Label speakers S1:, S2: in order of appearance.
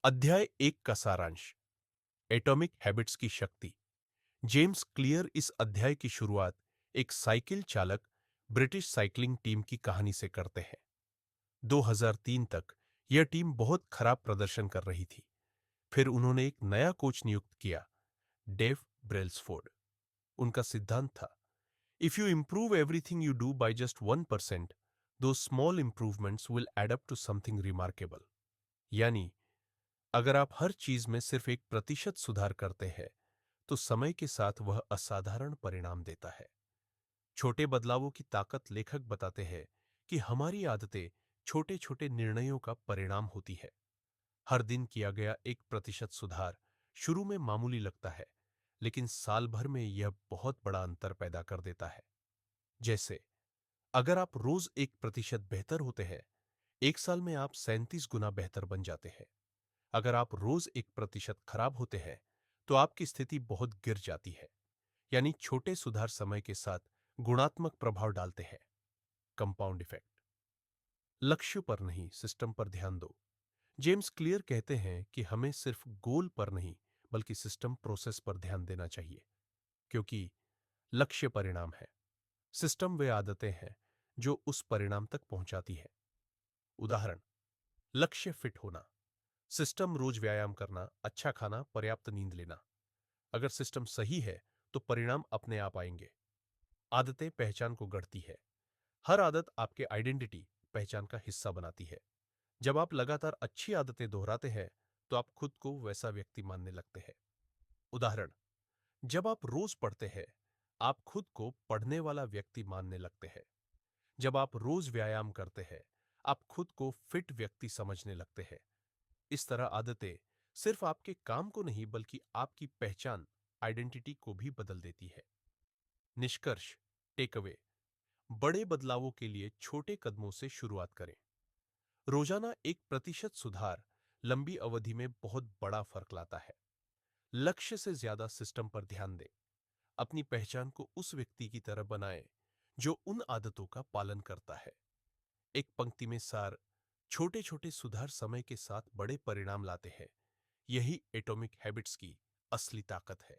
S1: अध्याय 1 का सारांश। एटॉमिक हैबिट्स की शक्ति। जेम्स क्लियर इस अध्याय की शुरुआत एक साइकिल चालक ब्रिटिश साइकिलिंग टीम की कहानी से करते हैं। 2003 तक यह टीम बहुत खराब प्रदर्शन कर रही थी। फिर उन्होंने एक नया कोच नियुक्त किया, डेव ब्रेल्सफोर्ड। उनका सिद्धांत था, if you improve everything you do by just 1%, those small improvements will add up to something remarkable. यानी अगर आप हर चीज में सिर्फ 1% सुधार करते हैं तो समय के साथ वह असाधारण परिणाम देता है। छोटे बदलावों की ताकत। लेखक बताते हैं कि हमारी आदतें छोटे छोटे निर्णयों का परिणाम होती है। हर दिन किया गया 1% सुधार शुरू में मामूली लगता है, लेकिन साल भर में यह बहुत बड़ा अंतर पैदा कर देता है। जैसे अगर आप रोज 1% बेहतर होते हैं, एक साल में आप 37 गुना बेहतर बन जाते हैं। अगर आप रोज 1% खराब होते हैं तो आपकी स्थिति बहुत गिर जाती है। यानी छोटे सुधार समय के साथ गुणात्मक प्रभाव डालते हैं। Compound effect. लक्ष्य पर नहीं, सिस्टम पर ध्यान दो। जेम्स क्लियर कहते हैं कि हमें सिर्फ गोल पर नहीं बल्कि सिस्टम प्रोसेस पर ध्यान देना चाहिए, क्योंकि लक्ष्य परिणाम है, सिस्टम वे आदतें हैं जो उस परिणाम तक पहुंचाती है। उदाहरण, लक्ष्य फिट होना, सिस्टम रोज व्यायाम करना, अच्छा खाना, पर्याप्त नींद लेना। अगर सिस्टम सही है तो परिणाम अपने आप आएंगे। आदतें पहचान को गढ़ती है। हर आदत आपके आइडेंटिटी, पहचान का हिस्सा बनाती है। जब आप लगातार अच्छी आदतें दोहराते हैं तो आप खुद को वैसा व्यक्ति मानने लगते हैं। उदाहरण, जब आप रोज पढ़ते हैं आप खुद को पढ़ने वाला व्यक्ति मानने लगते हैं। जब आप रोज व्यायाम करते हैं आप खुद को फिट व्यक्ति समझने लगते हैं। इस तरह आदतें सिर्फ आपके काम को नहीं बल्कि आपकी पहचान, आइडेंटिटी को भी बदल देती है। निष्कर्ष, टेक अवे। बड़े बदलावों के लिए छोटे कदमों से शुरुआत करें। रोजाना 1% सुधार लंबी अवधि में बहुत बड़ा फर्क लाता है। लक्ष्य से ज्यादा सिस्टम पर ध्यान दें। अपनी पहचान को उस व्यक्ति की तरह बनाएं जो उन आदतों का पालन करता है। एक पंक्ति में सार, छोटे छोटे सुधार समय के साथ बड़े परिणाम लाते हैं। यही एटॉमिक हैबिट्स की असली ताकत है।